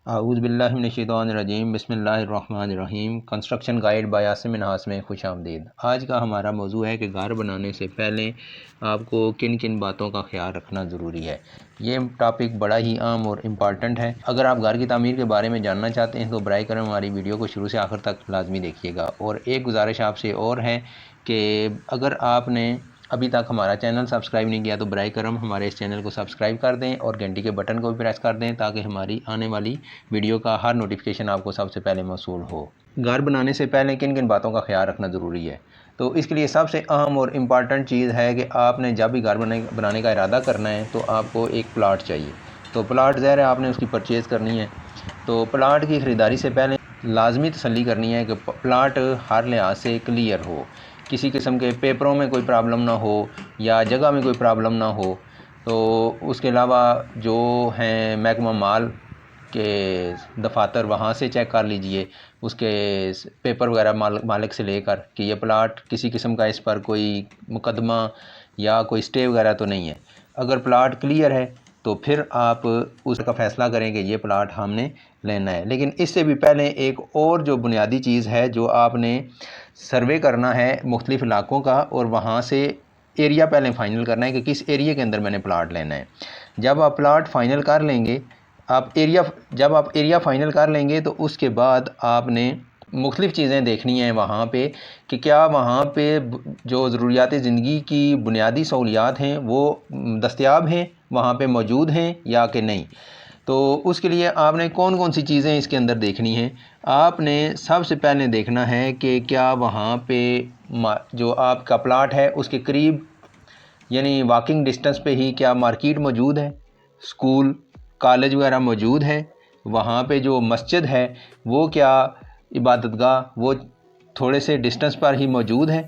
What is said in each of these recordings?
आऊज़ बिल्लाहि मिनश्शैतानिर्रजीम बिस्मिल्लाहिर्रहमानिर्रहीम। Construction guide by Asim Minhas में खुश आमदीद। आज का हमारा मौजू है कि घर बनाने से पहले आपको किन किन बातों का ख्याल रखना ज़रूरी है। ये टॉपिक बड़ा ही आम और इम्पॉर्टेंट है। अगर आप घर की तामीर के बारे में जानना चाहते हैं तो बराए करम हमारी वीडियो को शुरू से आखिर तक लाजमी देखिएगा। और एक गुजारिश आपसे और है कि अगर आपने अभी तक हमारा चैनल सब्सक्राइब नहीं किया तो बराए करम हमारे इस चैनल को सब्सक्राइब कर दें और घंटी के बटन को भी प्रेस कर दें ताकि हमारी आने वाली वीडियो का हर नोटिफिकेशन आपको सबसे पहले मौसूल हो। घर बनाने से पहले किन किन बातों का ख्याल रखना ज़रूरी है, तो इसके लिए सबसे अहम और इम्पॉर्टेंट चीज़ है कि आपने जब भी घर बनाने का इरादा करना है तो आपको एक प्लाट चाहिए। तो प्लाट ज़ाहिर है आपने उसकी परचेज़ करनी है। तो प्लाट की ख़रीदारी से पहले लाजमी तसल्ली करनी है कि प्लाट हर लिहाज से क्लियर हो, किसी किस्म के पेपरों में कोई प्रॉब्लम ना हो या जगह में कोई प्रॉब्लम ना हो। तो उसके अलावा जो हैं महकमा माल के दफातर वहाँ से चेक कर लीजिए, उसके पेपर वगैरह मालिक से लेकर कि ये प्लाट किसी किस्म का इस पर कोई मुकदमा या कोई स्टे वगैरह तो नहीं है। अगर प्लाट क्लियर है तो फिर आप उसका फ़ैसला करें कि ये प्लाट हमने लेना है। लेकिन इससे भी पहले एक और जो बुनियादी चीज़ है जो आपने सर्वे करना है मुख्तलिफ़ इलाकों का और वहाँ से एरिया पहले फ़ाइनल करना है कि किस एरिया के अंदर मैंने प्लाट लेना है। जब आप प्लाट फ़ाइनल कर लेंगे जब आप एरिया फ़ाइनल कर लेंगे तो उसके बाद आपने मुख्तलिफ़ चीज़ें देखनी हैं वहाँ पे कि क्या वहाँ पे जो ज़रूरियात ज़िंदगी की बुनियादी सहूलियात हैं वो दस्तयाब हैं, वहाँ पे मौजूद हैं या कि नहीं। तो उसके लिए आपने कौन कौन सी चीज़ें इसके अंदर देखनी हैं। आपने सबसे पहले देखना है कि क्या वहाँ पे जो आपका प्लाट है उसके करीब यानी वॉकिंग डिस्टेंस पे ही क्या मार्केट मौजूद है, स्कूल कॉलेज वगैरह मौजूद है, वहाँ पे जो मस्जिद है वो क्या इबादतगाह वो थोड़े से डिस्टेंस पर ही मौजूद है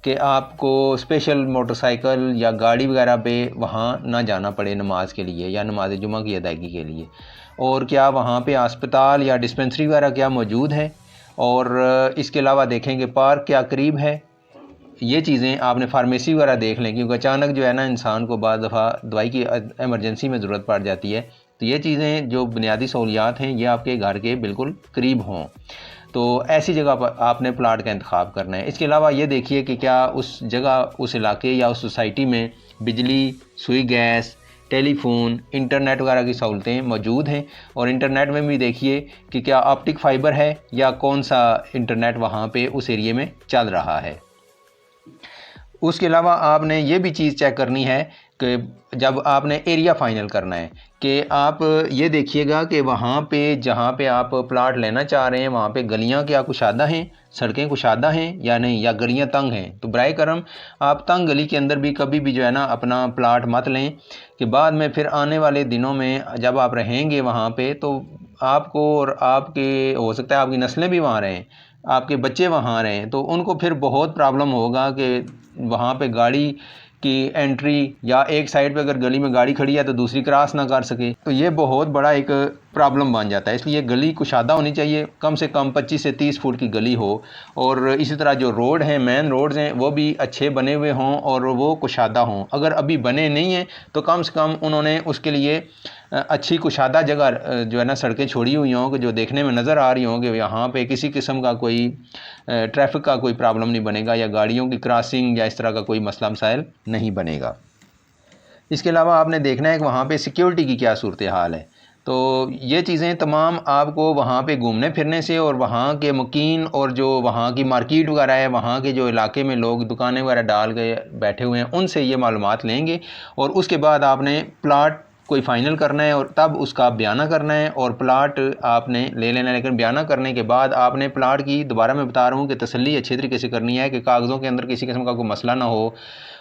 कि आपको स्पेशल मोटरसाइकिल या गाड़ी वगैरह पे वहाँ ना जाना पड़े नमाज के लिए या नमाज जुमा की अदायगी के लिए। और क्या वहाँ पे अस्पताल या डिस्पेंसरी वगैरह क्या मौजूद है। और इसके अलावा देखेंगे पार्क क्या करीब है। ये चीज़ें आपने फार्मेसी वगैरह देख लें क्योंकि अचानक जो है ना इंसान को बाद दफ़ा दवाई की एमरजेंसी में ज़रूरत पड़ जाती है। तो ये चीज़ें जो बुनियादी सहूलियात हैं ये आपके घर के बिल्कुल करीब हों। तो ऐसी जगह पर आपने प्लाट का इंतखाब करना है। इसके अलावा ये देखिए कि क्या उस जगह उस इलाके या उस सोसाइटी में बिजली, सुई गैस, टेलीफोन, इंटरनेट वगैरह की सहूलतें मौजूद हैं। और इंटरनेट में भी देखिए कि क्या ऑप्टिक फाइबर है या कौन सा इंटरनेट वहाँ पे उस एरिए में चल रहा है। उसके अलावा आपने ये भी चीज़ चेक करनी है कि जब आपने एरिया फ़ाइनल करना है कि आप ये देखिएगा कि वहाँ पे जहाँ पे आप प्लाट लेना चाह रहे हैं वहाँ पे गलियाँ क्या कुशादा हैं, सड़कें कुशादा हैं या नहीं, या गलियाँ तंग हैं। तो बराए करम आप तंग गली के अंदर भी कभी भी जो है ना अपना प्लाट मत लें कि बाद में फिर आने वाले दिनों में जब आप रहेंगे वहाँ पे तो आपको और आपके हो सकता है आपकी नस्लें भी वहाँ रहें, आपके बच्चे वहाँ रहें, तो उनको फिर बहुत प्रॉब्लम होगा कि वहाँ पे गाड़ी की एंट्री या एक साइड पे अगर गली में गाड़ी खड़ी है तो दूसरी क्रॉस ना कर सके। तो ये बहुत बड़ा एक प्रॉब्लम बन जाता है। इसलिए गली कुशादा होनी चाहिए, कम से कम 25 से 30 फुट की गली हो। और इसी तरह जो रोड हैं, मेन रोड्स हैं, वो भी अच्छे बने हुए हों और वो कुशादा हों। अगर अभी बने नहीं हैं तो कम से कम उन्होंने उसके लिए अच्छी कुशादा जगह जो है ना सड़कें छोड़ी हुई हों कि जो देखने में नज़र आ रही हों कि यहाँ पे किसी किस्म का कोई ट्रैफिक का कोई प्रॉब्लम नहीं बनेगा या गाड़ियों की क्रॉसिंग या इस तरह का कोई मसला मसाइल नहीं बनेगा। इसके अलावा आपने देखना है कि वहाँ पे सिक्योरिटी की क्या सूरत हाल है। तो ये चीज़ें तमाम आपको वहाँ पे घूमने फिरने से और वहाँ के मुकीन और जो वहाँ की मार्केट वगैरह है, वहाँ के जो इलाके में लोग दुकानें वगैरह डाल के बैठे हुए हैं, उनसे ये मालूमात लेंगे। और उसके बाद आपने प्लाट कोई फ़ाइनल करना है और तब उसका बयाना करना है और प्लाट आपने ले लेना है। लेकिन बयाना करने के बाद आपने प्लाट की दोबारा मैं बता रहा हूँ कि तसल्ली अच्छे तरीके से करनी है कि कागज़ों के अंदर किसी किस्म का कोई मसला ना हो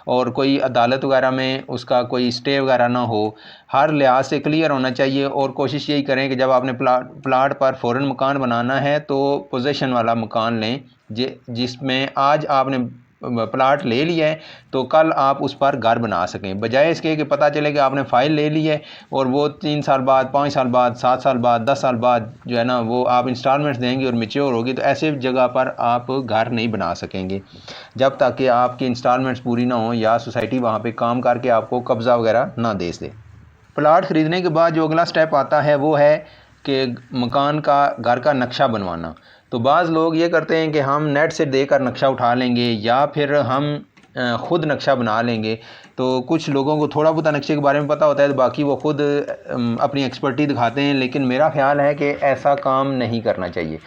और कोई अदालत वगैरह में उसका कोई स्टे वगैरह ना हो। हर लिहाज से क्लियर होना चाहिए और कोशिश यही करें कि जब आपने प्लाट पर फ़ौरन मकान बनाना है तो पोजेसन वाला मकान लें जिसमें आज आपने प्लाट ले लिया है तो कल आप उस पर घर बना सकें, बजाय इसके कि पता चले कि आपने फ़ाइल ले ली है और वो 3 साल बाद, 5 साल बाद, 7 साल बाद, 10 साल बाद जो है ना वो आप इंस्टॉलमेंट्स देंगे और मैच्योर होगी। तो ऐसे जगह पर आप घर नहीं बना सकेंगे जब तक कि आपकी इंस्टॉलमेंट्स पूरी ना हो या सोसाइटी वहाँ पे काम करके आपको कब्ज़ा वगैरह ना दे दे। प्लाट ख़रीदने के बाद जो अगला स्टेप आता है वो है कि मकान का घर का नक्शा बनवाना। तो बाज़ लोग ये करते हैं कि हम नेट से देकर नक्शा उठा लेंगे या फिर हम ख़ुद नक्शा बना लेंगे। तो कुछ लोगों को थोड़ा बहुत नक्शे के बारे में पता होता है, तो बाकी वो ख़ुद अपनी एक्सपर्टी दिखाते हैं। लेकिन मेरा ख़्याल है कि ऐसा काम नहीं करना चाहिए,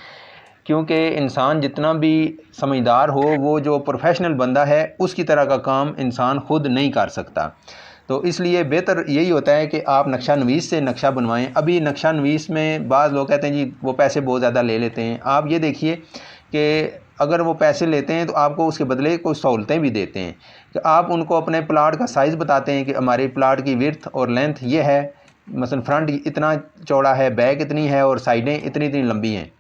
क्योंकि इंसान जितना भी समझदार हो, वो जो प्रोफेशनल बंदा है उसकी तरह का काम इंसान ख़ुद नहीं कर सकता। तो इसलिए बेहतर यही होता है कि आप नक्शा नवीस से नक्शा बनवाएं। अभी नक्शा नवीस में बाज़ लोग कहते हैं जी वो पैसे बहुत ज़्यादा ले लेते हैं। आप ये देखिए कि अगर वो पैसे लेते हैं तो आपको उसके बदले कुछ सहूलतें भी देते हैं कि आप उनको अपने प्लाट का साइज़ बताते हैं कि हमारे प्लाट की विड्थ और लेंथ ये है, मसलन फ्रंट इतना चौड़ा है, बैक इतनी है और साइडें इतनी इतनी लंबी हैं।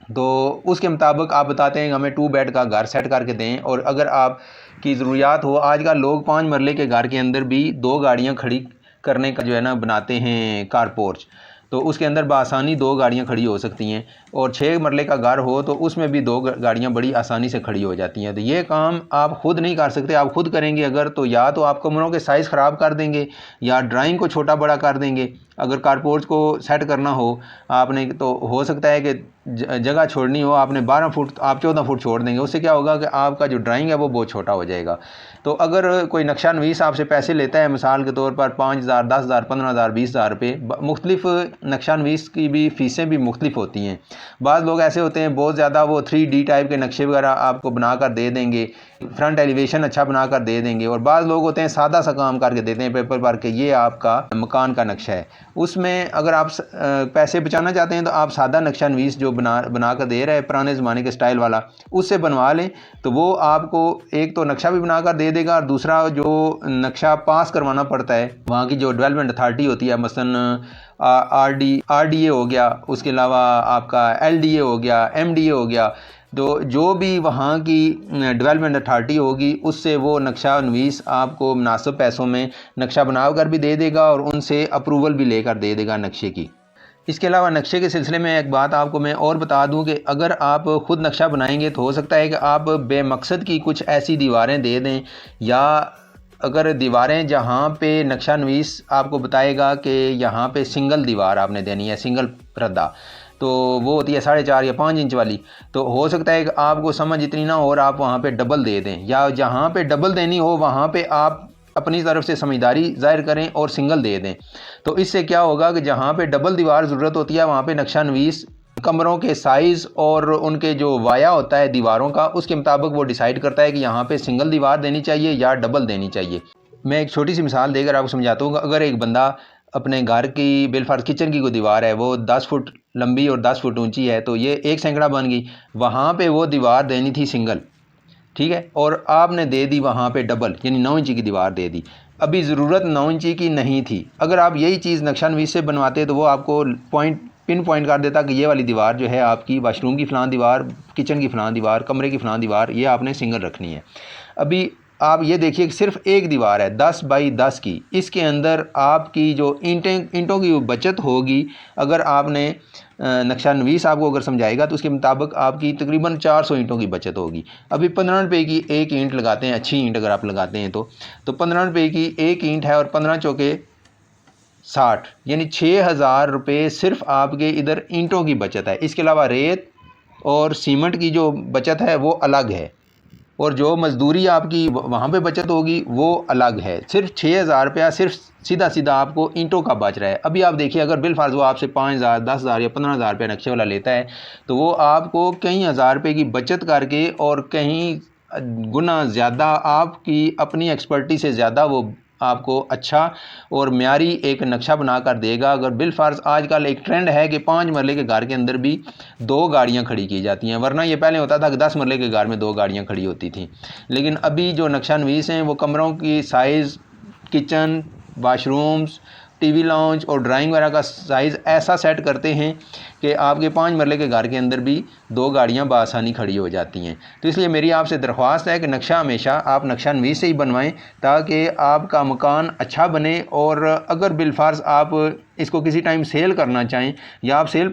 तो उसके मुताबिक आप बताते हैं हमें 2 बेड का घर सेट करके दें। और अगर आप की ज़रूरियात हो, आजकल लोग 5 मरले के घर के अंदर भी 2 गाड़ियां खड़ी करने का जो है ना बनाते हैं कार पोर्च, तो उसके अंदर बआसानी 2 गाड़ियां खड़ी हो सकती हैं। और 6 मरले का घर हो तो उसमें भी 2 गाड़ियां बड़ी आसानी से खड़ी हो जाती हैं। तो ये काम आप ख़ुद नहीं कर सकते। आप ख़ुद करेंगे अगर, तो या तो आप कमरों के साइज़ ख़राब कर देंगे या ड्राइंग को छोटा बड़ा कर देंगे। अगर कारपोर्च को सेट करना हो आपने, तो हो सकता है कि जगह छोड़नी हो, आपने 12 फुट आप 14 फुट छोड़ देंगे। उससे क्या होगा कि आपका जो ड्राइंग है वो बहुत छोटा हो जाएगा। तो अगर कोई नक्शा नवीस आपसे पैसे लेता है, मिसाल के तौर पर 5,000, 10,000, 15,000, 20,000 रुपये, मुख्तलिफ नक्शा नवीस की भी फ़ीसें भी मुख्तलिफ होती हैं। बाज़ लोग ऐसे होते हैं बहुत ज़्यादा वो 3D टाइप के नक्शे वगैरह आपको बना कर दे देंगे, फ्रंट एलिवेशन अच्छा बना कर दे देंगे। और बाज़ लोग होते हैं सादा सा काम करके देते हैं पेपर पर के ये आपका मकान का नक्शा है। उसमें अगर आप पैसे बचाना चाहते हैं तो आप सादा नक्शा नवीस जो बना कर दे रहे हैं पुराने ज़माने के स्टाइल वाला, उससे बनवा लें। तो वो आपको एक तो नक्शा भी बना कर दे देगा, और दूसरा जो नक्शा पास करवाना पड़ता है वहाँ की जो डेवलपमेंट अथॉरिटी होती है, मसलन RDA हो गया, उसके अलावा आपका LDA हो गया, MDA हो गया, तो जो भी वहाँ की डेवलपमेंट अथॉरिटी होगी उससे वो नक्शा नवीस आपको मुनासिब पैसों में नक्शा बना कर भी दे देगा और उनसे अप्रूवल भी लेकर दे देगा नक्शे की। इसके अलावा नक्शे के सिलसिले में एक बात आपको मैं और बता दूं कि अगर आप ख़ुद नक्शा बनाएंगे तो हो सकता है कि आप बेमकसद की कुछ ऐसी दीवारें दे दें, या अगर दीवारें जहाँ पे नक्शा नवीस आपको बताएगा कि यहाँ पे सिंगल दीवार आपने देनी है, सिंगल रद्दा, तो वो होती है 4.5 या 5 इंच वाली, तो हो सकता है कि आपको समझ इतनी ना हो और आप वहाँ पे डबल दे दें, या जहाँ पे डबल देनी हो वहाँ पे आप अपनी तरफ से समझदारी ज़ाहिर करें और सिंगल दे दें। तो इससे क्या होगा कि जहाँ पे डबल दीवार ज़रूरत होती है वहाँ पे नक्शा नवीस कमरों के साइज़ और उनके जो वाया होता है दीवारों का, उसके मुताबिक वो डिसाइड करता है कि यहाँ पे सिंगल दीवार देनी चाहिए या डबल देनी चाहिए। मैं एक छोटी सी मिसाल देकर आपको समझाता हूँ। अगर एक बंदा अपने घर की बिलफर्ज किचन की कोई दीवार है वो 10 फुट लंबी और 10 फुट ऊंची है, तो ये एक सैकड़ा बन गई, वहाँ पे वो दीवार देनी थी सिंगल, ठीक है, और आपने दे दी वहाँ पे डबल, यानी 9 इंची की दीवार दे दी। अभी ज़रूरत 9 इंची की नहीं थी। अगर आप यही चीज़ नक्शा नवीस से बनवाते तो वो आपको पिन पॉइंट कर देता कि ये वाली दीवार जो है आपकी वाशरूम की फ़लाँ दीवार, किचन की फ़लाँ दीवार, कमरे की फ़लाँ दीवार, ये आपने सिंगल रखनी है। अभी आप ये देखिए कि सिर्फ एक दीवार है 10 बाई 10 की, इसके अंदर आपकी जो ईंटों की बचत होगी, अगर आपने नक्शा नवीस आपको अगर समझाएगा तो उसके मुताबिक आपकी तकरीबन 400 ईंटों की बचत होगी। अभी 15 रुपये की एक ईंट लगाते हैं, अच्छी ईंट अगर आप लगाते हैं तो 15 रुपये की एक ईंट है और 15 चौके 60, यानी 6,000 रुपये सिर्फ आपके इधर ईंटों की बचत है। इसके अलावा रेत और सीमेंट की जो बचत है वो अलग है, और जो मजदूरी आपकी वहाँ पे बचत होगी वो अलग है। सिर्फ 6,000 रुपया सिर्फ सीधा सीधा आपको ईंटों का बच रहा है। अभी आप देखिए अगर बिलफर्ज वो आपसे 5,000, 10,000 या 15,000 रुपया नक्शे वाला लेता है तो वो आपको कई हज़ार रुपये की बचत करके और कहीं गुना ज़्यादा आपकी अपनी एक्सपर्टी से ज़्यादा वो आपको अच्छा और म्यारी एक नक्शा बनाकर देगा। अगर बिलफर्ज आजकल एक ट्रेंड है कि 5 मरले के घर के अंदर भी 2 गाड़ियां खड़ी की जाती हैं, वरना ये पहले होता था कि 10 मरले के घर में 2 गाड़ियां खड़ी होती थी। लेकिन अभी जो नक्शा नवीस हैं वो कमरों की size, kitchen, washrooms, TV lounge और ड्राइंग वगैरह का साइज़ ऐसा सेट करते हैं कि आपके 5 मरले के घर के अंदर भी 2 गाड़ियां बआसानी खड़ी हो जाती हैं। तो इसलिए मेरी आपसे दरख्वास्त है कि नक्शा हमेशा आप नक्शा नवीस से ही बनवाएं ताकि आपका मकान अच्छा बने। और अगर बिलफर्ज आप इसको किसी टाइम सेल करना चाहें या आप सेल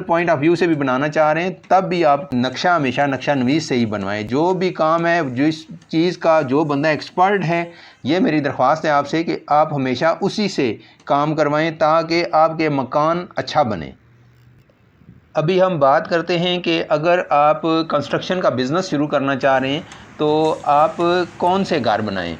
पॉइंट ऑफ व्यू से भी बनाना चाह रहे हैं, तब भी आप नक्शा हमेशा नक्शा नवीस से ही बनवाएं। जो भी काम है, जिस चीज़ का जो बंदा एक्सपर्ट है, ये मेरी दरख्वास्त है आपसे कि आप हमेशा उसी से काम करवाएं ताकि आपके मकान अच्छा बने। अभी हम बात करते हैं कि अगर आप कंस्ट्रक्शन का बिज़नेस शुरू करना चाह रहे हैं तो आप कौन से घर बनाएं।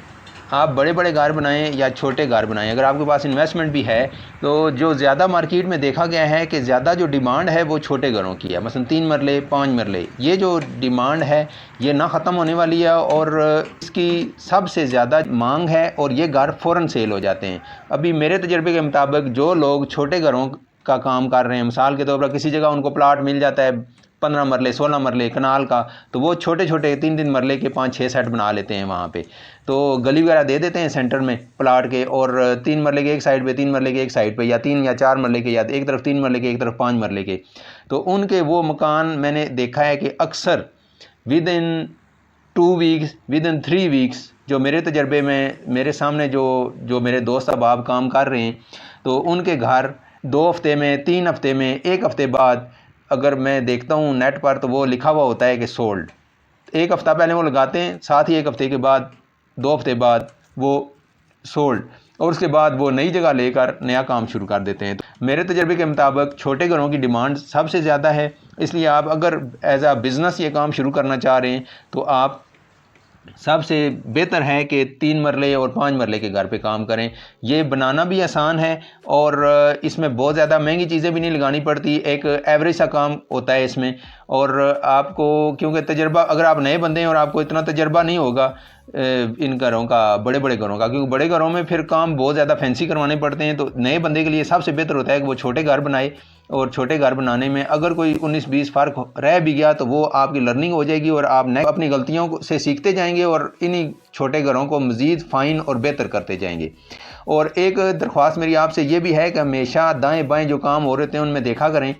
आप बड़े बड़े घर बनाएं या छोटे घर बनाएं। अगर आपके पास इन्वेस्टमेंट भी है तो जो ज़्यादा मार्केट में देखा गया है कि ज़्यादा जो डिमांड है वो छोटे घरों की है, मसलन 3 मरले 5 मरले। ये जो डिमांड है ये ना ख़त्म होने वाली है और इसकी सबसे ज़्यादा मांग है और ये घर फ़ौरन सेल हो जाते हैं। अभी मेरे तजर्बे के मुताबिक जो लोग छोटे घरों का काम कर रहे हैं, मिसाल के तौर पर किसी जगह उनको प्लाट मिल जाता है 15 मरले 16 मरले कनाल का, तो वो छोटे छोटे 3-3 मरले के 5-6 सेट बना लेते हैं वहाँ पे। तो गली वगैरह दे देते हैं सेंटर में प्लाट के, और 3 मरले के एक साइड पे, 3 मरले के एक साइड पे, या 3 या 4 मरले के, या एक तरफ 3 मरले के एक तरफ 5 मरले के। तो उनके वो मकान मैंने देखा है कि अक्सर with in 2 weeks, with in 3 weeks, जो मेरे तजर्बे में मेरे सामने जो मेरे दोस्त अहबाब काम कर रहे हैं, तो उनके घर 2 हफ्ते में, 3 हफ्ते में, 1 हफ्ते बाद अगर मैं देखता हूँ नेट पर तो वो लिखा हुआ होता है कि सोल्ड। 1 हफ्ता पहले वो लगाते हैं, साथ ही 1 हफ्ते के बाद, 2 हफ्ते बाद वो सोल्ड, और उसके बाद वो नई जगह लेकर नया काम शुरू कर देते हैं। तो मेरे तजर्बे के मुताबिक छोटे घरों की डिमांड सबसे ज़्यादा है, इसलिए आप अगर एज आ बिज़नेस ये काम शुरू करना चाह रहे हैं तो आप सबसे बेहतर है कि 3 मरले और 5 मरले के घर पे काम करें। ये बनाना भी आसान है और इसमें बहुत ज़्यादा महंगी चीज़ें भी नहीं लगानी पड़ती, एक एवरेज सा काम होता है इसमें। और आपको क्योंकि तजर्बा, अगर आप नए बंदे हैं और आपको इतना तजर्बा नहीं होगा इन घरों का, बड़े बड़े घरों का, क्योंकि बड़े घरों में फिर काम बहुत ज़्यादा फैंसी करवाने पड़ते हैं, तो नए बंदे के लिए सबसे बेहतर होता है कि वो छोटे घर बनाए। और छोटे घर बनाने में अगर कोई 19-20 फ़र्क रह भी गया तो वो आपकी लर्निंग हो जाएगी और आप नए अपनी गलतियों से सीखते जाएंगे और इन्हीं छोटे घरों को मज़ीद फ़ाइन और बेहतर करते जाएंगे। और एक दरख्वास्त मेरी आपसे ये भी है कि हमेशा दाएं बाएं जो काम हो रहे थे उनमें देखा करें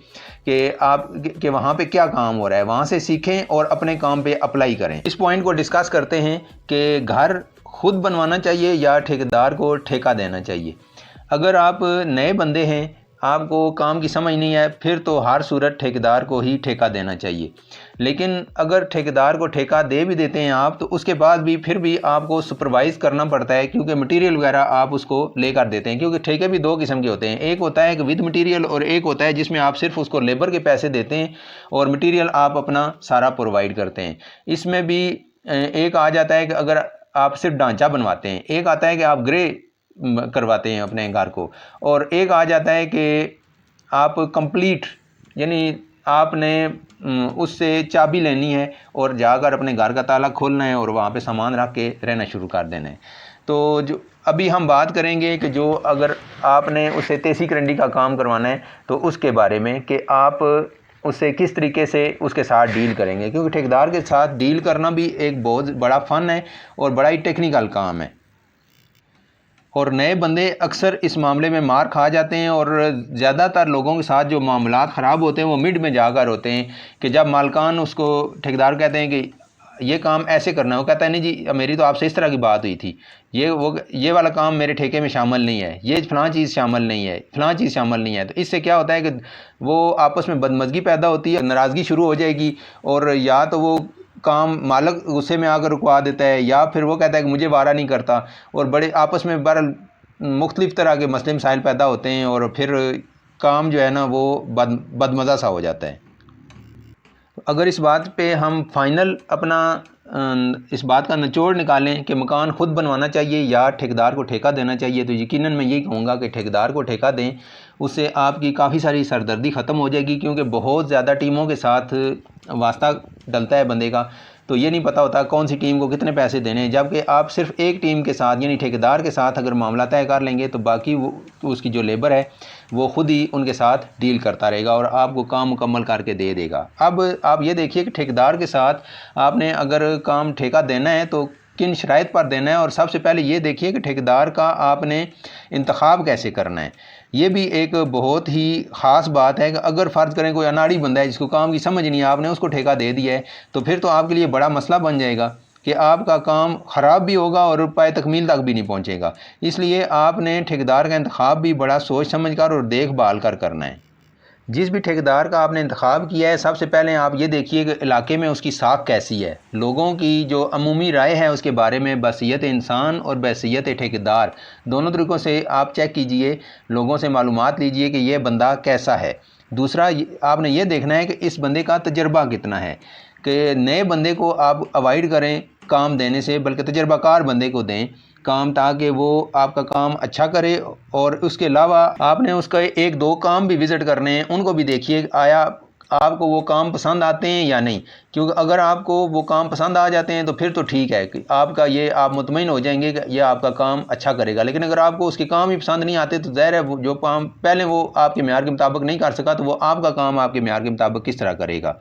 कि वहाँ पे क्या काम हो रहा है, वहाँ से सीखें और अपने काम पे अप्लाई करें। इस पॉइंट को डिस्कस करते हैं कि घर खुद बनवाना चाहिए या ठेकेदार को ठेका देना चाहिए। अगर आप नए बंदे हैं, आपको काम की समझ नहीं है, फिर तो हर सूरत ठेकेदार को ही ठेका देना चाहिए। लेकिन अगर ठेकेदार को ठेका दे भी देते हैं आप, तो उसके बाद भी फिर भी आपको सुपरवाइज़ करना पड़ता है, क्योंकि मटेरियल वगैरह आप उसको लेकर देते हैं। क्योंकि ठेके भी 2 किस्म के होते हैं, एक होता है कि विद मटेरियल और एक होता है जिसमें आप सिर्फ उसको लेबर के पैसे देते हैं और मटेरियल आप अपना सारा प्रोवाइड करते हैं। इसमें भी एक आ जाता है कि अगर आप सिर्फ ढांचा बनवाते हैं, एक आता है कि आप ग्रे करवाते हैं अपने घर को, और एक आ जाता है कि आप कंप्लीट, यानी आपने उससे चाबी लेनी है और जाकर अपने घर का ताला खोलना है और वहाँ पे सामान रख के रहना शुरू कर देना है। तो जो अभी हम बात करेंगे कि जो अगर आपने उससे तेसी करंडी का काम करवाना है तो उसके बारे में कि आप उससे किस तरीके से उसके साथ डील करेंगे, क्योंकि ठेकेदार के साथ डील करना भी एक बहुत बड़ा फ़न है और बड़ा ही टेक्निकल काम है। और नए बंदे अक्सर इस मामले में मार खा जाते हैं और ज़्यादातर लोगों के साथ जो मामलात ख़राब होते हैं वो मिड में जाकर होते हैं कि जब मालकान उसको ठेकेदार कहते हैं कि ये काम ऐसे करना है, वो कहता है नहीं जी मेरी तो आपसे इस तरह की बात हुई थी, ये वाला काम मेरे ठेके में शामिल नहीं है, ये फ़लाँ चीज़ शामिल नहीं है, फ़लाँ चीज़ शामिल नहीं है। तो इससे क्या होता है कि वो आपस में बदमज़गी पैदा होती है, नाराज़गी शुरू हो जाएगी, और या तो वो काम मालिक गुस्से में आकर रुकवा देता है या फिर वो कहता है कि मुझे वारा नहीं करता, और बड़े आपस में बहरहाल मुख्तलिफ़ तरह के मसले मसाइल पैदा होते हैं और फिर काम जो है ना वो बदमज़ा सा हो जाता है। अगर इस बात पे हम फाइनल अपना इस बात का निचोड़ निकालें कि मकान ख़ुद बनवाना चाहिए या ठेकेदार को ठेका देना चाहिए, तो यकीनन मैं यही कहूँगा कि ठेकेदार को ठेका दें। उससे आपकी काफ़ी सारी सरदर्दी ख़त्म हो जाएगी, क्योंकि बहुत ज़्यादा टीमों के साथ वास्ता डलता है बंदे का, तो ये नहीं पता होता कौन सी टीम को कितने पैसे देने हैं। जबकि आप सिर्फ एक टीम के साथ यानी ठेकेदार के साथ अगर मामला तय कर लेंगे तो बाकी वो उसकी जो लेबर है वो ख़ुद ही उनके साथ डील करता रहेगा और आपको काम मुकम्मल करके दे देगा। अब आप ये देखिए कि ठेकेदार के साथ आपने अगर काम ठेका देना है तो किन शराइत पर देना है, और सबसे पहले ये देखिए कि ठेकेदार का आपने इंतखाब कैसे करना है। ये भी एक बहुत ही ख़ास बात है कि अगर फ़र्ज़ करें कोई अनाड़ी बंदा है जिसको काम की समझ नहीं है, आपने उसको ठेका दे दिया है, तो फिर तो आपके लिए बड़ा मसला बन जाएगा कि आपका काम ख़राब भी होगा और पाए तकमील तक भी नहीं पहुँचेगा। इसलिए आपने ठेकेदार का इंतखाब भी बड़ा सोच समझ कर और देखभाल कर करना है। जिस भी ठेकेदार का आपने इंतखाब किया है, सबसे पहले आप ये देखिए कि इलाके में उसकी साख कैसी है, लोगों की जो अमूमी राय है उसके बारे में। बहसीयत इंसान और बहसीयत ठेकेदार दोनों तरीक़ों से आप चेक कीजिए, लोगों से मालूमात लीजिए कि ये बंदा कैसा है। दूसरा आपने ये देखना है कि इस बंदे का तजर्बा कितना है, कि नए बंदे को आप अवॉइड करें काम देने से, बल्कि तजर्बाकार बंदे को दें काम, ताकि वो आपका काम अच्छा करे। और उसके अलावा आपने उसका एक दो काम भी विज़िट करने हैं, उनको भी देखिए आया आपको वो काम पसंद आते हैं या नहीं। क्योंकि अगर आपको वो काम पसंद आ जाते हैं तो फिर तो ठीक है कि आपका ये आप मुतमईन हो जाएंगे कि ये आपका काम अच्छा करेगा। लेकिन अगर आपको उसके काम ही पसंद नहीं आते तो ज़ाहिर है वो जो काम पहले वो आपके म्यार के मुताबिक नहीं कर सका, तो वो आपका काम आपके म्यार के मुताबिक किस तरह करेगा।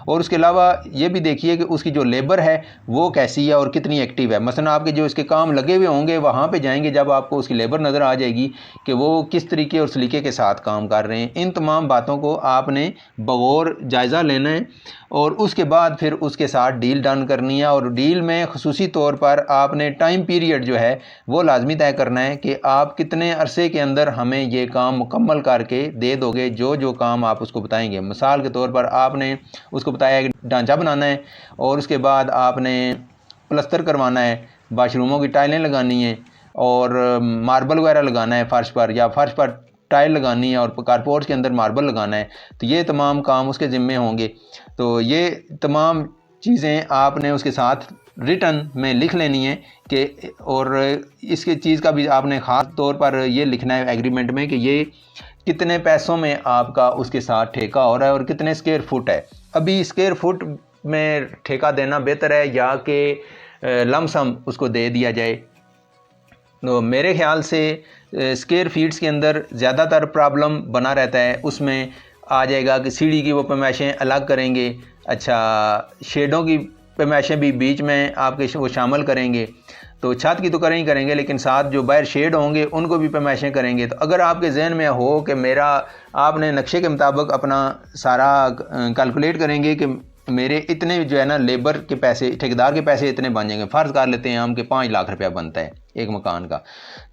और उसके अलावा ये भी देखिए कि उसकी जो लेबर है वो कैसी है और कितनी एक्टिव है। मसलन आपके जो इसके काम लगे हुए होंगे वहाँ पर जाएंगे, जब आपको उसकी लेबर नज़र आ जाएगी कि वो किस तरीके और सलीके के साथ काम कर रहे हैं। इन तमाम बातों को आपने बगौर जायज़ा लेना है और उसके बाद फिर उसके साथ डील डन करनी है। और डील में ख़ुसूसी तौर पर आपने टाइम पीरियड जो है वो लाजमी तय करना है कि आप कितने अरसे के अंदर हमें ये काम मुकम्मल करके दे दोगे, जो जो काम आप उसको बताएंगे। मिसाल के तौर पर आपने उसको बताया कि ढांचा बनाना है और उसके बाद आपने प्लस्तर करवाना है, वाशरूमों की टाइलें लगानी हैं और मार्बल वगैरह लगाना है फ़र्श पर, या फ़र्श पर टाइल लगानी है और कारपोर्ट के अंदर मार्बल लगाना है। तो ये तमाम काम उसके ज़िम्मे होंगे। तो ये तमाम चीज़ें आपने उसके साथ रिटन में लिख लेनी है कि, और इसके चीज़ का भी आपने ख़ास तौर पर ये लिखना है एग्रीमेंट में कि ये कितने पैसों में आपका उसके साथ ठेका हो रहा है और कितने स्क्वायर फुट है। अभी स्क्वायर फुट में ठेका देना बेहतर है या कि लमसम उसको दे दिया जाए। तो मेरे ख़्याल से स्क्वायर फीट्स के अंदर ज़्यादातर प्रॉब्लम बना रहता है। उसमें आ जाएगा कि सीढ़ी की वो पैमाइशें अलग करेंगे, अच्छा शेडों की पैमाइशें भी बीच में आपके वो शामिल करेंगे। तो छत की तो करें ही करेंगे, लेकिन साथ जो बाहर शेड होंगे उनको भी पैमाइशें करेंगे। तो अगर आपके जहन में हो कि मेरा, आपने नक्शे के मुताबिक अपना सारा कैलकुलेट करेंगे कि मेरे इतने जो है ना लेबर के पैसे, ठेकेदार के पैसे इतने बन जाएंगे। फ़र्ज़ कर लेते हैं हम कि 5 लाख रुपया बनता है एक मकान का।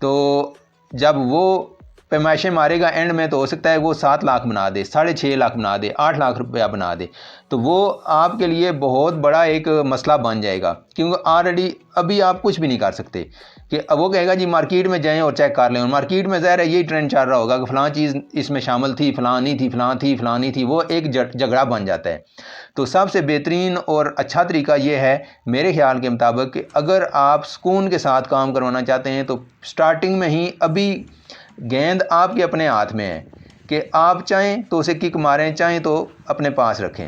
तो जब वो पैमाइशें मारेगा एंड में, तो हो सकता है वो 7 लाख बना दे, 6.5 लाख बना दे, 8 लाख रुपया बना दे। तो वो आपके लिए बहुत बड़ा एक मसला बन जाएगा, क्योंकि ऑलरेडी अभी आप कुछ भी नहीं कर सकते। कि अब वो कहेगा जी मार्केट में जाएं और चेक कर लें, और मार्केट में ज़ाहिर है यही ट्रेंड चल रहा होगा कि फ़लाँ चीज़ इसमें शामिल थी, फ़लाँ नहीं थी, फ़लाँ थी, फ़लाँ नहीं थी। वो एक झगड़ा बन जाता है। तो सबसे बेहतरीन और अच्छा तरीका ये है मेरे ख्याल के मुताबिक कि अगर आप सुकून के साथ काम करवाना चाहते हैं तो स्टार्टिंग में ही अभी गेंद आपके अपने हाथ में है कि आप चाहें तो उसे किक मारें, चाहें तो अपने पास रखें।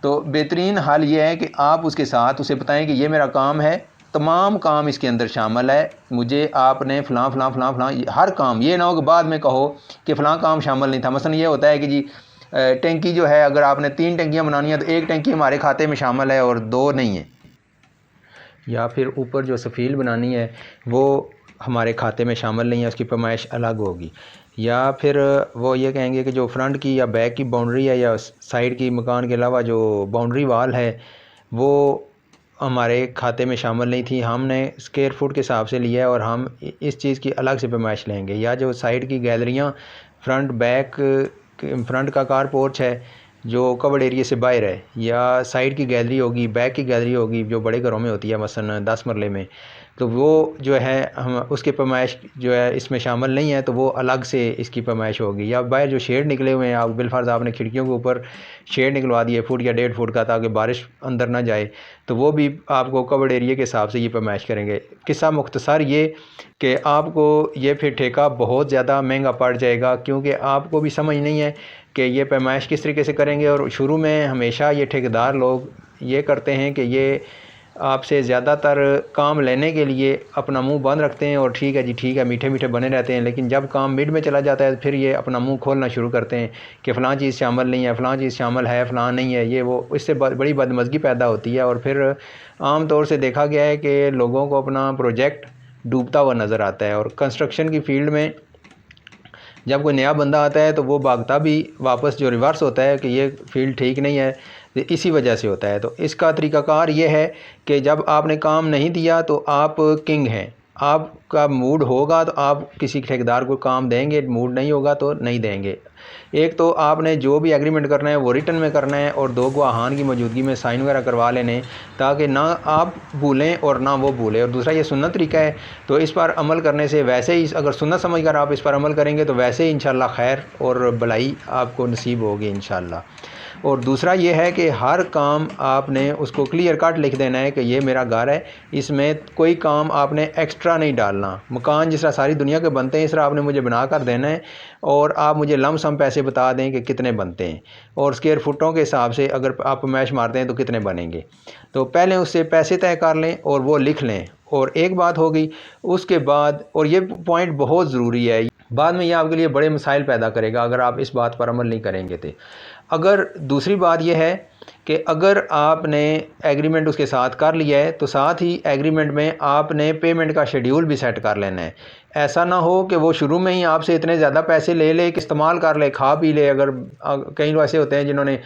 तो बेहतरीन हाल ये है कि आप उसके साथ उसे बताएं कि ये मेरा काम है, तमाम काम इसके अंदर शामिल है, मुझे आपने फ़लाँ फ़लाँ फ़लाँ फ़लाँ हर काम, ये ना हो कि बाद में कहो कि फ़लाँ काम शामिल नहीं था। मसलन ये होता है कि जी टंकी जो है, अगर आपने 3 टंकियाँ बनानी है तो एक टंकी हमारे खाते में शामिल है और 2 नहीं है, या फिर ऊपर जो सफ़ील बनानी है वो हमारे खाते में शामिल नहीं है, उसकी पैमाइश अलग होगी। या फिर वो ये कहेंगे कि जो फ्रंट की या बैक की बाउंड्री है या साइड की मकान के अलावा जो बाउंड्री वाल है वो हमारे खाते में शामिल नहीं थी, हमने स्क्वायर फुट के हिसाब से लिया है और हम इस चीज़ की अलग से पैमाइश लेंगे। या जो साइड की गैलरियाँ, फ्रंट बैक, फ्रंट का कार पोर्च है जो कवर्ड एरिया से बाहर है, या साइड की गैलरी होगी, बैक की गैलरी होगी जो बड़े घरों में होती है मसलन 10 मरले में, तो वो जो है हम उसकी पैमाइश जो है इसमें शामिल नहीं है, तो वो अलग से इसकी पैमाइश होगी। या बाहर जो शेड निकले हुए हैं, आप बिलफर्ज आपने खिड़कियों के ऊपर शेड निकलवा दिए फुट या 1.5 फुट का, ताकि बारिश अंदर ना जाए, तो वो भी आपको कवर्ड एरिया के हिसाब से ये पैमाइश करेंगे। किस्सा मुख्तसर ये कि आपको ये फिर ठेका बहुत ज़्यादा महंगा पड़ जाएगा, क्योंकि आपको भी समझ नहीं है कि ये पैमाइश किस तरीके से करेंगे। और शुरू में हमेशा ये ठेकेदार लोग ये करते हैं कि ये आपसे ज़्यादातर काम लेने के लिए अपना मुंह बंद रखते हैं और ठीक है जी ठीक है, मीठे मीठे बने रहते हैं। लेकिन जब काम मिड में चला जाता है तो फिर ये अपना मुंह खोलना शुरू करते हैं कि फ़लाँ चीज़ शामिल नहीं है, फ़लाँ चीज़ शामिल है, फ़लाँ नहीं है, ये वो। इससे बड़ी बदमज़गी पैदा होती है और फिर आम तौर से देखा गया है कि लोगों को अपना प्रोजेक्ट डूबता हुआ नज़र आता है। और कंस्ट्रक्शन की फील्ड में जब कोई नया बंदा आता है तो वो भागता भी वापस जो रिवर्स होता है कि ये फील्ड ठीक नहीं है, तो इसी वजह से होता है। तो इसका तरीक़ाकार ये है कि जब आपने काम नहीं दिया तो आप किंग हैं, आपका मूड होगा तो आप किसी ठेकेदार को काम देंगे, मूड नहीं होगा तो नहीं देंगे। एक तो आपने जो भी एग्रीमेंट करना है वो रिटर्न में करना है और दो गवाहान की मौजूदगी में साइन वगैरह करवा लेने, ताकि ना आप भूलें और ना वो भूलें। और दूसरा ये सुन्नत तरीका है, तो इस पर अमल करने से वैसे ही, अगर सुन्नत समझकर आप इस पर अमल करेंगे तो वैसे ही इंशाल्लाह खैर और भलाई आपको नसीब होगी इंशाल्लाह। और दूसरा ये है कि हर काम आपने उसको क्लियर कट लिख देना है कि ये मेरा घर है, इसमें कोई काम आपने एक्स्ट्रा नहीं डालना। मकान जिस तरह सारी दुनिया के बनते हैं इस तरह आपने मुझे बना कर देना है, और आप मुझे लमसम पैसे बता दें कि कितने बनते हैं, और स्क्वायर फुटों के हिसाब से अगर आप मैश मारते हैं तो कितने बनेंगे। तो पहले उससे पैसे तय कर लें और वो लिख लें। और एक बात हो गई, उसके बाद, और ये पॉइंट बहुत ज़रूरी है, बाद में ये आपके लिए बड़े मसाइल पैदा करेगा अगर आप इस बात पर अमल नहीं करेंगे तो। अगर दूसरी बात यह है कि अगर आपने एग्रीमेंट उसके साथ कर लिया है तो साथ ही एग्रीमेंट में आपने पेमेंट का शेड्यूल भी सेट कर लेना है। ऐसा ना हो कि वो शुरू में ही आपसे इतने ज़्यादा पैसे ले ले कि इस्तेमाल कर ले, खा पी ले। अगर कई लोग ऐसे होते हैं जिन्होंने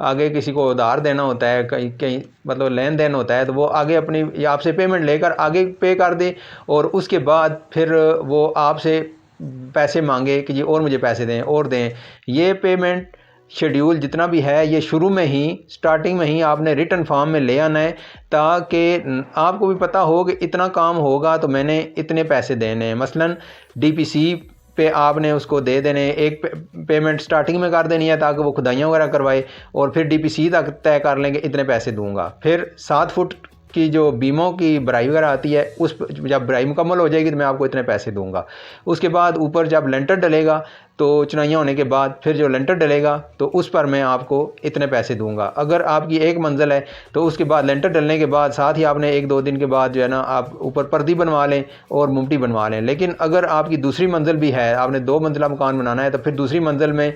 आगे किसी को उधार देना होता है, कहीं कहीं मतलब लेन देन होता है, तो वो आगे अपनी आपसे पेमेंट लेकर आगे पे कर दे और उसके बाद फिर वो आपसे पैसे मांगे कि जी और मुझे पैसे दें और दें। ये पेमेंट शेड्यूल जितना भी है ये शुरू में ही, स्टार्टिंग में ही आपने रिटर्न फॉर्म में ले आना है, ताकि आपको भी पता हो कि इतना काम होगा तो मैंने इतने पैसे देने हैं। मसलन डीपीसी पे आपने उसको दे देने, एक पेमेंट स्टार्टिंग में कर देनी है ताकि वो खुदाइयाँ वगैरह करवाए, और फिर डीपीसी तक तय कर लेंगे इतने पैसे दूंगा। फिर 7 फुट की जो बीमों की भराई वगैरह आती है, उस जब भराई मुकम्मल हो जाएगी तो मैं आपको इतने पैसे दूंगा। उसके बाद ऊपर जब लेंटर डलेगा तो चुनाइयाँ होने के बाद फिर जो लेंटर डलेगा तो उस पर मैं आपको इतने पैसे दूंगा। अगर आपकी एक मंजिल है तो उसके बाद लेंटर डलने के बाद साथ ही आपने 1-2 दिन के बाद जो है ना आप ऊपर पर्दी बनवा लें और मुमटी बनवा लें। लेकिन अगर आपकी दूसरी मंजिल भी है, आपने 2 मंजिला मकान बनाना है, तो फिर दूसरी मंजिल में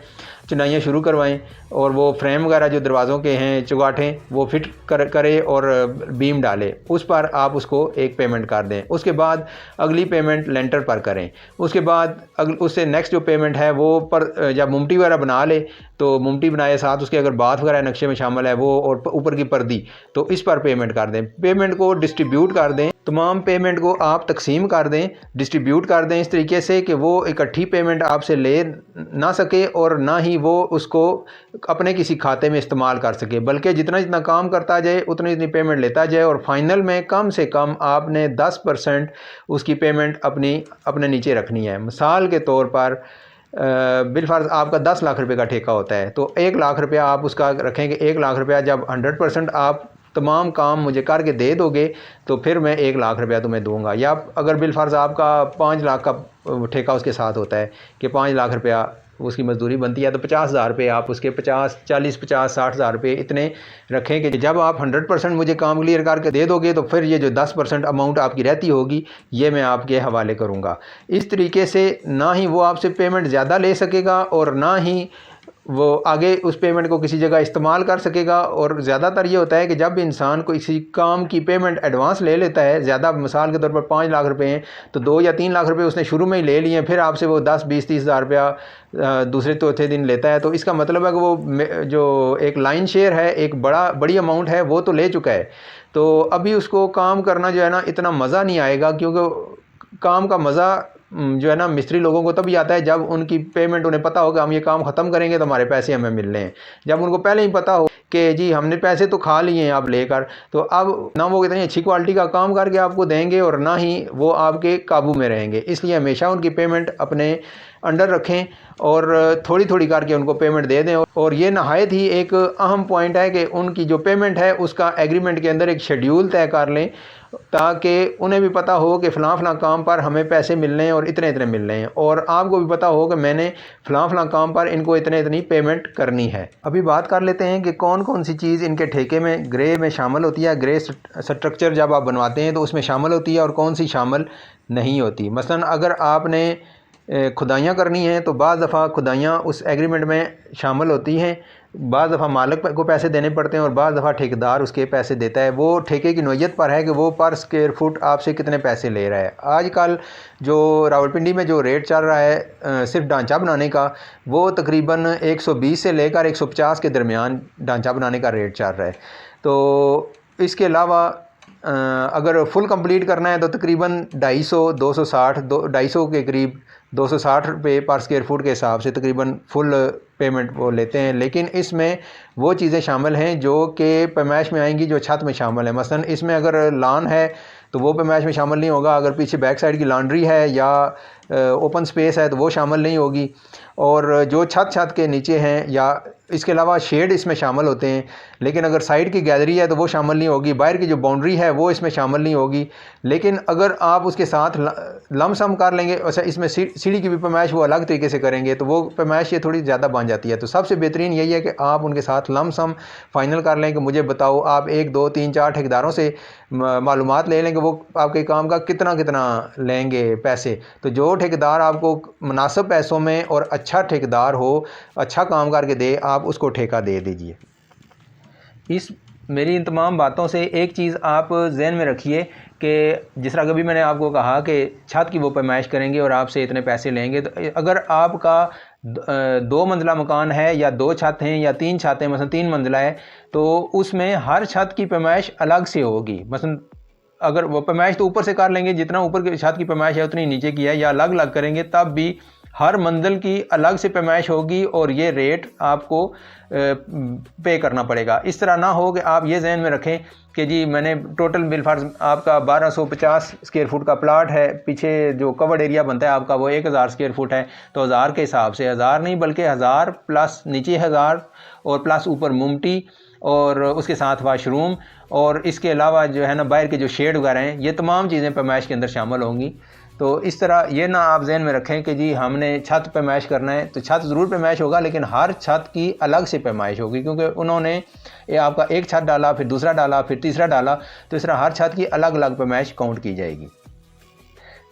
चुनाइयाँ शुरू करवाएं और वो फ्रेम वगैरह जो दरवाज़ों के हैं चुगाठें वो फिट करे और बीम डाले, उस पर आप उसको एक पेमेंट कर दें। उसके बाद अगली पेमेंट लेंटर पर करें। उसके बाद उससे नेक्स्ट जो पेमेंट है वो पर जब मुमटी वगैरह बना ले तो मुमटी बनाए, साथ उसके अगर बाथ वगैरह नक्शे में शामिल है वो, और ऊपर की पर्दी, तो इस पर पेमेंट कर दें। पेमेंट को डिस्ट्रीब्यूट कर दें, तमाम पेमेंट को आप तकसीम कर दें, डिस्ट्रीब्यूट कर दें इस तरीके से कि वो इकट्ठी पेमेंट आपसे ले ना सके और ना ही वो उसको अपने किसी खाते में इस्तेमाल कर सके, बल्कि जितना जितना काम करता जाए उतनी इतनी पेमेंट लेता जाए, और फाइनल में कम से कम आपने 10% उसकी पेमेंट अपने नीचे रखनी है। मिसाल के तौर पर बिलफर्ज आपका 10 लाख रुपए का ठेका होता है तो 1 लाख रुपया आप उसका रखेंगे। 1 लाख रुपया जब 100% आप तमाम काम मुझे करके दे दोगे तो फिर मैं 1 लाख रुपया तुम्हें दूंगा। या अगर बिलफर्ज आपका 5 लाख का ठेका उसके साथ होता है कि 5 लाख रुपया उसकी मजदूरी बनती है, तो 50,000 रुपये आप उसके 40-50-60,000 रुपये इतने रखें कि जब आप 100% मुझे काम क्लियर करके दे दोगे तो फिर ये जो 10% अमाउंट आपकी रहती होगी ये मैं आपके हवाले करूँगा। इस तरीके से ना ही वो आपसे पेमेंट ज़्यादा ले सकेगा और ना ही वो आगे उस पेमेंट को किसी जगह इस्तेमाल कर सकेगा। और ज़्यादातर ये होता है कि जब इंसान को किसी काम की पेमेंट एडवांस ले लेता है, ज़्यादा मिसाल के तौर पर 5 लाख रुपए हैं तो 2 या 3 लाख रुपए उसने शुरू में ही ले लिए, फिर आपसे वो 10-20-30,000 रुपया दूसरे चौथे दिन लेता है, तो इसका मतलब है कि वो जो एक लाइन शेयर है, एक बड़ी अमाउंट है, वो तो ले चुका है। तो अभी उसको काम करना जो है ना इतना मज़ा नहीं आएगा, क्योंकि काम का मज़ा जो है ना मिस्त्री लोगों को तभी आता है जब उनकी पेमेंट, उन्हें पता हो कि हम ये काम ख़त्म करेंगे तो हमारे पैसे हमें मिल रहे हैं। जब उनको पहले ही पता हो कि जी हमने पैसे तो खा लिए हैं आप लेकर, तो अब ना वो इतनी अच्छी क्वालिटी का काम करके आपको देंगे और ना ही वो आपके काबू में रहेंगे। इसलिए हमेशा उनकी पेमेंट अपने अंडर रखें और थोड़ी थोड़ी करके उनको पेमेंट दे दें। और ये नहायत ही एक अहम पॉइंट है कि उनकी जो पेमेंट है उसका एग्रीमेंट के अंदर एक शेड्यूल तय कर लें, ताकि उन्हें भी पता हो कि फ़लाँ फ़लाँ काम पर हमें पैसे मिल रहे हैं और इतने इतने मिल रहे हैं, और आपको भी पता हो कि मैंने फ़लाँ फ़लाँ काम पर इनको इतने इतनी पेमेंट करनी है। अभी बात कर लेते हैं कि कौन कौन सी चीज़ इनके ठेके में ग्रे में शामिल होती है। ग्रे स्ट्रक्चर जब आप बनवाते हैं तो उसमें शामिल होती है और कौन सी शामिल नहीं होती। मसलन अगर आपने खुदाइयाँ करनी हैं तो बाज़ दफ़ा खुदाइयाँ उस एग्रीमेंट में शामिल होती हैं। बाज़ दफ़ा मालिक को पैसे देने पड़ते हैं और बाज़ दफ़ा ठेकेदार उसके पैसे देता है। वो ठेके की नौइयत पर है कि वो पर स्क्वायर फुट आपसे कितने पैसे ले रहा है। आजकल जो रावलपिंडी में जो रेट चल रहा है सिर्फ ढांचा बनाने का, वो तकरीबन 120 से लेकर 150 के दरमियान ढांचा बनाने का रेट चल रहा है। तो इसके अलावा अगर फुल कंप्लीट करना है तो तकरीबन 250 260 250 के करीब 260 रुपये पर स्क्वायर फुट के हिसाब से तकरीबन फुल पेमेंट वो लेते हैं। लेकिन इसमें वो चीज़ें शामिल हैं जो कि पैमाइश में आएंगी, जो छत में शामिल है। मसलन इसमें अगर लॉन है तो वो पैमाइश में शामिल नहीं होगा। अगर पीछे बैक साइड की लॉन्ड्री है या ओपन स्पेस है तो वो शामिल नहीं होगी। और जो छत के नीचे हैं या इसके अलावा शेड इसमें शामिल होते हैं। लेकिन अगर साइड की गैलरी है तो वो शामिल नहीं होगी। बाहर की जो बाउंड्री है वो इसमें शामिल नहीं होगी। लेकिन अगर आप उसके साथ लमसम कर लेंगे, अच्छा इसमें सीढ़ी की भी पैमाइश वो अलग तरीके से करेंगे तो वो पैमाइश ये थोड़ी ज़्यादा बन जाती है। तो सबसे बेहतरीन यही है कि आप उनके साथ लमसम फाइनल कर लें कि मुझे बताओ, आप 1 2 3 4 ठेकेदारों से मालूमात ले लें कि वो आपके काम का कितना कितना लेंगे पैसे। तो जो ठेकेदार आपको मुनासिब पैसों में और अच्छा ठेकेदार हो, अच्छा काम करके दे, आप उसको ठेका दे दीजिए। इस मेरी इन तमाम बातों से एक चीज़ आप जहन में रखिए कि जिस तरह कभी मैंने आपको कहा कि छत की वो पैमाइश करेंगे और आपसे इतने पैसे लेंगे। तो अगर आपका 2 मंजिला मकान है या 2 छत हैं या 3 छत हैं, मसलन 3 मंजिला है, तो उसमें हर छत की पैमाइश अलग से होगी। मसलन अगर वो पैमाइश तो ऊपर से कर लेंगे, जितना ऊपर की छत की पैमाइश है उतनी नीचे की है, या अलग अलग करेंगे तब भी हर मंजिल की अलग से पैमाइश होगी और ये रेट आपको पे करना पड़ेगा। इस तरह ना हो कि आप ये जहन में रखें कि जी मैंने टोटल बिलफर्ज आपका 1250 स्क्वायर फुट का प्लाट है, पीछे जो कवर्ड एरिया बनता है आपका वो 1000 स्क्वायर फुट है, तो 1000 के हिसाब से 1000 नहीं बल्कि 1000 प्लस नीचे 1000 और प्लस ऊपर मुमटी और उसके साथ वाशरूम और इसके अलावा जो है ना बाहर के जो शेड वगैरह हैं, ये तमाम चीज़ें पैमाइश के अंदर शामिल होंगी। तो इस तरह ये ना आप जहन में रखें कि जी हमने छत पैमाइश करना है तो छत ज़रूर पैमाइश होगा, लेकिन हर छत की अलग से पैमाइश होगी, क्योंकि उन्होंने ये आपका एक छत डाला, फिर दूसरा डाला, फिर तीसरा डाला, तो इस तरह हर छत की अलग अलग पैमाइश काउंट की जाएगी।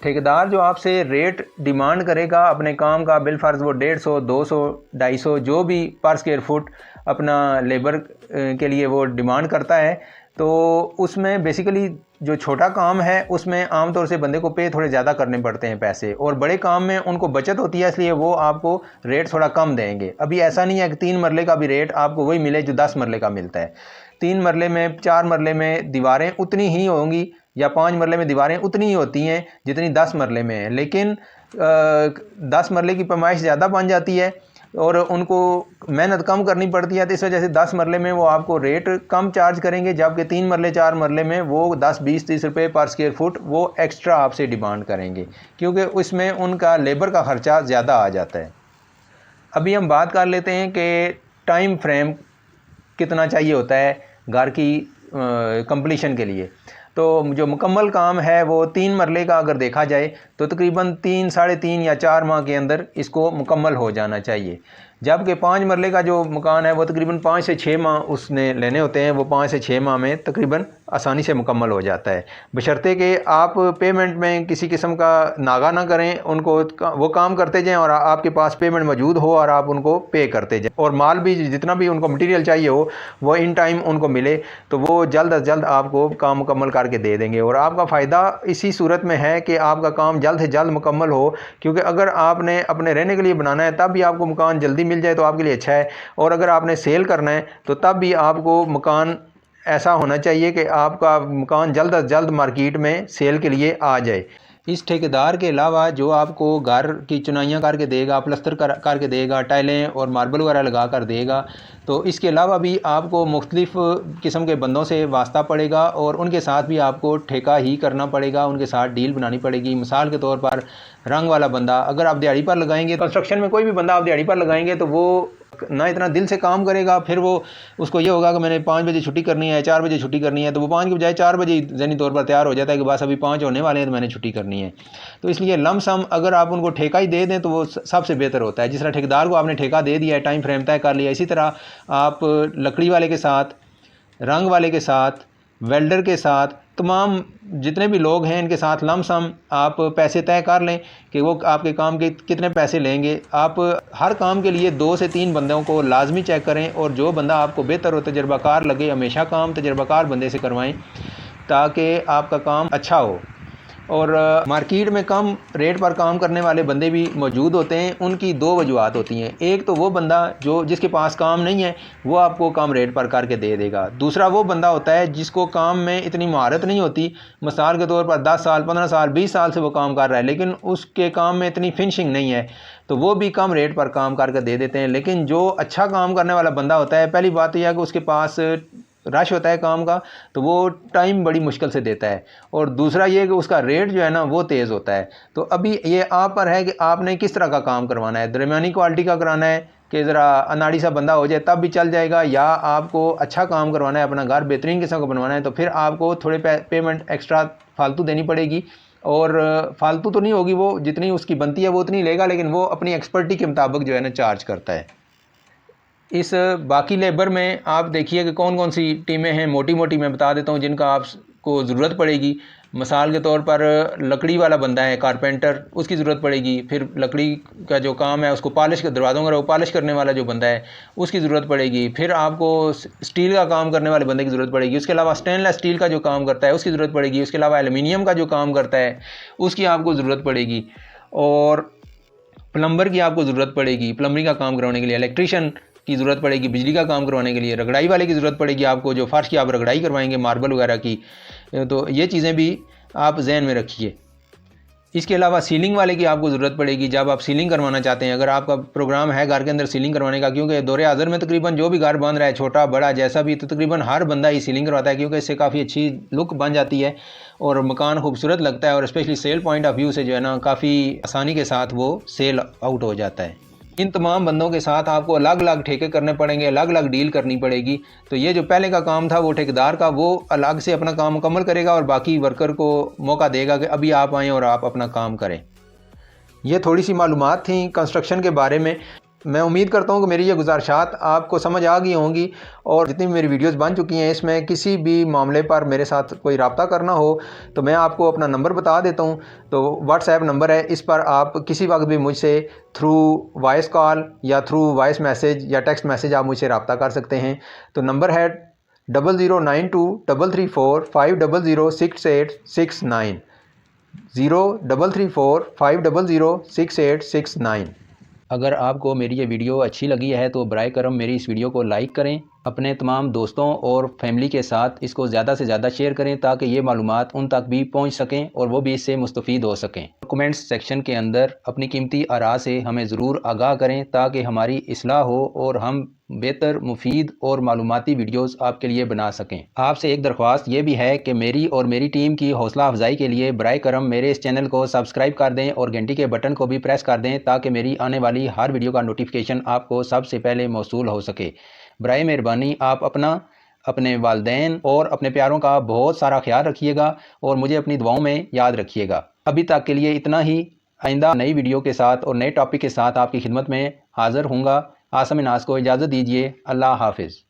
ठेकेदार जो आपसे रेट डिमांड करेगा अपने काम का, बिलफर्ज वो 150 200 250 जो भी पर स्क्वायर फुट अपना लेबर के लिए वो डिमांड करता है, तो उसमें बेसिकली जो छोटा काम है उसमें आमतौर से बंदे को पे थोड़े ज़्यादा करने पड़ते हैं पैसे, और बड़े काम में उनको बचत होती है, इसलिए वो आपको रेट थोड़ा कम देंगे। अभी ऐसा नहीं है कि 3 मरले का भी रेट आपको वही मिले जो 10 मरले का मिलता है। 3 मरले में 4 मरले में दीवारें उतनी ही होंगी या 5 मरले में दीवारें उतनी ही होती हैं जितनी 10 मरले में है, लेकिन 10 मरले की पैमाइश ज़्यादा बन जाती है और उनको मेहनत कम करनी पड़ती है, तो इस वजह से 10 मरले में वो आपको रेट कम चार्ज करेंगे, जबकि 3 मरले 4 मरले में वो 10 20 30 रुपये पर स्क्वायर फुट वो एक्स्ट्रा आपसे डिमांड करेंगे, क्योंकि उसमें उनका लेबर का ख़र्चा ज़्यादा आ जाता है। अभी हम बात कर लेते हैं कि टाइम फ्रेम कितना चाहिए होता है घर की कंप्लीशन के लिए। तो जो मुकम्मल काम है वो 3 मरले का अगर देखा जाए तो तकरीबन 3 साढ़े 3 या 4 माह के अंदर इसको मुकम्मल हो जाना चाहिए, जबकि 5 मरले का जो मकान है वो तकरीबन 5 से 6 माह उसने लेने होते हैं, वो 5 से 6 माह में तकरीबन आसानी से मुकम्मल हो जाता है, बशर्ते कि आप पेमेंट में किसी किस्म का नागा ना करें, उनको वो काम करते जाएं और आपके पास पेमेंट मौजूद हो और आप उनको पे करते जाएं, और माल भी जितना भी उनको मटेरियल चाहिए हो वो इन टाइम उनको मिले, तो वो जल्द अज जल्द आपको काम मुकम्मल करके दे देंगे। और आपका फ़ायदा इसी सूरत में है कि आपका काम जल्द से जल्द मुकम्मल हो, क्योंकि अगर आपने अपने रहने के लिए बनाना है तब भी आपको मकान जल्दी मिल जाए तो आपके लिए अच्छा है, और अगर आपने सेल करना है तो तब भी आपको मकान ऐसा होना चाहिए कि आपका मकान जल्द अज जल्द मार्केट में सेल के लिए आ जाए। इस ठेकेदार के अलावा जो आपको घर की चुनाइयाँ करके देगा, प्लस्तर करके देगा, टाइलें और मार्बल वगैरह लगा कर देगा, तो इसके अलावा भी आपको मुख्तलिफ़ किस्म के बंदों से वास्ता पड़ेगा और उनके साथ भी आपको ठेका ही करना पड़ेगा, उनके साथ डील बनानी पड़ेगी। मिसाल के तौर पर रंग वाला बंदा अगर आप दिहाड़ी पर लगाएंगे, कंस्ट्रक्शन में कोई भी बंदा आप दिहाड़ी पर लगाएंगे तो वो ना इतना दिल से काम करेगा, फिर वो उसको ये होगा कि मैंने 5 बजे छुट्टी करनी है, 4 बजे छुट्टी करनी है, तो वो 5 के बजाय 4 बजे ज़हनी तौर पर तैयार हो जाता है कि बस अभी 5 होने वाले हैं तो मैंने छुट्टी करनी है। तो इसलिए लमसम अगर आप उनको ठेका ही दे दें तो वो सबसे बेहतर होता है। जिस तरह ठेकेदार को आपने ठेका दे दिया है, टाइम फ्रेम तय कर लिया, इसी तरह आप लकड़ी वाले के साथ, रंग वाले के साथ, वेल्डर के साथ तमाम जितने भी लोग हैं इनके साथ लमसम आप पैसे तय कर लें कि वो आपके काम के कितने पैसे लेंगे। आप हर काम के लिए 2 से 3 बंदों को लाजमी चेक करें और जो बंदा आपको बेहतर और तजर्बाकार लगे हमेशा काम तजर्बाकार बंदे से करवाएं ताकि आपका काम अच्छा हो। और मार्केट में कम रेट पर काम करने वाले बंदे भी मौजूद होते हैं। उनकी 2 वजूहत होती हैं। एक तो वो बंदा जिसके पास काम नहीं है वो आपको कम रेट पर करके दे देगा। दूसरा वो बंदा होता है जिसको काम में इतनी महारत नहीं होती, मिसाल के तौर पर 10 साल 15 साल 20 साल से वो काम कर रहा है लेकिन उसके काम में इतनी फिनिशिंग नहीं है, तो वो भी कम रेट पर काम करके दे देते हैं। लेकिन जो अच्छा काम करने वाला बंदा होता है, पहली बात यह है कि उसके पास रश होता है काम का, तो वो टाइम बड़ी मुश्किल से देता है। और दूसरा ये कि उसका रेट जो है ना वो तेज़ होता है। तो अभी ये आप पर है कि आपने किस तरह का काम करवाना है। दरमियानी क्वालिटी का कराना है कि ज़रा अनाड़ी सा बंदा हो जाए तब भी चल जाएगा, या आपको अच्छा काम करवाना है, अपना घर बेहतरीन किस्म का बनवाना है, तो फिर आपको थोड़े पेमेंट एक्स्ट्रा फालतू देनी पड़ेगी। और फालतू तो नहीं होगी, वो जितनी उसकी बनती है वो उतनी लेगा, लेकिन वो अपनी एक्सपर्टी के मुताबिक जो है ना चार्ज करता है। इस बाकी लेबर में आप देखिए कि कौन कौन सी टीमें हैं। मोटी मोटी मैं बता देता हूँ जिनका आपको ज़रूरत पड़ेगी। मिसाल के तौर पर लकड़ी वाला बंदा है, कारपेंटर, उसकी ज़रूरत पड़ेगी। फिर लकड़ी का जो काम है उसको पॉलिश कर दरवाज़ों का वो पॉलिश करने वाला जो बंदा है उसकी ज़रूरत पड़ेगी। फिर आपको स्टील का काम करने वाले बंदे की ज़रूरत पड़ेगी। उसके अलावा स्टेनलेस स्टील का जो काम करता है उसकी ज़रूरत पड़ेगी। उसके अलावा एलुमिनियम का जो काम करता है उसकी आपको ज़रूरत पड़ेगी। और प्लम्बर की आपको ज़रूरत पड़ेगी प्लम्बरिंग का काम करवाने के लिए। इलेक्ट्रीशियन की ज़रूरत पड़ेगी बिजली का काम करवाने के लिए। रगड़ाई वाले की ज़रूरत पड़ेगी आपको, जो फ़र्श की आप रगड़ाई करवाएंगे मार्बल वगैरह की। तो ये चीज़ें भी आप जहन में रखिए। इसके अलावा सीलिंग वाले की आपको ज़रूरत पड़ेगी जब आप सीलिंग करवाना चाहते हैं। अगर आपका प्रोग्राम है घर के अंदर सीलिंग करवाने का, क्योंकि दौरे हाज़िर में तकरीबन जो भी घर बन रहा है छोटा बड़ा जैसा भी, तो तकरीबन हर बंदा ही सीलिंग करवाता है, क्योंकि इससे काफ़ी अच्छी लुक बन जाती है और मकान खूबसूरत लगता है। और specially cell point of view से जो है ना काफ़ी आसानी के साथ वो सेल आउट हो जाता है। इन तमाम बंदों के साथ आपको अलग अलग ठेके करने पड़ेंगे, अलग अलग डील करनी पड़ेगी। तो ये जो पहले का काम था वो ठेकेदार का, वो अलग से अपना काम मुकम्मल करेगा और बाकी वर्कर को मौका देगा कि अभी आप आएँ और आप अपना काम करें। ये थोड़ी सी मालूमात थी कंस्ट्रक्शन के बारे में। मैं उम्मीद करता हूँ कि मेरी ये गुजारिशात आपको समझ आ गई होंगी। और जितनी भी मेरी वीडियोस बन चुकी हैं इसमें किसी भी मामले पर मेरे साथ कोई रब्ता करना हो तो मैं आपको अपना नंबर बता देता हूँ। तो व्हाट्सएप नंबर है, इस पर आप किसी वक्त भी मुझसे थ्रू वॉइस कॉल या थ्रू वॉइस मैसेज या टेक्स्ट मैसेज आप मुझसे रब्ता कर सकते हैं। तो नंबर है 00923345006869 0334500669। अगर आपको मेरी ये वीडियो अच्छी लगी है तो बराए करम मेरी इस वीडियो को लाइक करें, अपने तमाम दोस्तों और फैमिली के साथ इसको ज़्यादा से ज़्यादा शेयर करें ताकि ये मालूमात उन तक भी पहुंच सकें और वो भी इससे मुस्तफ़ीद हो सकें। कमेंट्स सेक्शन के अंदर अपनी कीमती आरा से हमें ज़रूर आगाह करें ताकि हमारी इस्लाह हो और हम बेहतर मुफीद और मालूमाती वीडियोस आपके लिए बना सकें। आपसे एक दरख्वास्त ये भी है कि मेरी और मेरी टीम की हौसला अफजाई के लिए बराए करम मेरे इस चैनल को सब्सक्राइब कर दें और घंटी के बटन को भी प्रेस कर दें ताकि मेरी आने वाली हर वीडियो का नोटिफिकेशन आपको सबसे पहले मौसूल हो सके। बराए मेहरबानी आप अपने वालिदैन और अपने प्यारों का बहुत सारा ख्याल रखिएगा और मुझे अपनी दुआओं में याद रखिएगा। अभी तक के लिए इतना ही। आइंदा नई वीडियो के साथ और नए टॉपिक के साथ आपकी खिदमत में हाज़िर हूँगा। आसम नाज को इजाज़त दीजिए। अल्लाह हाफिज़।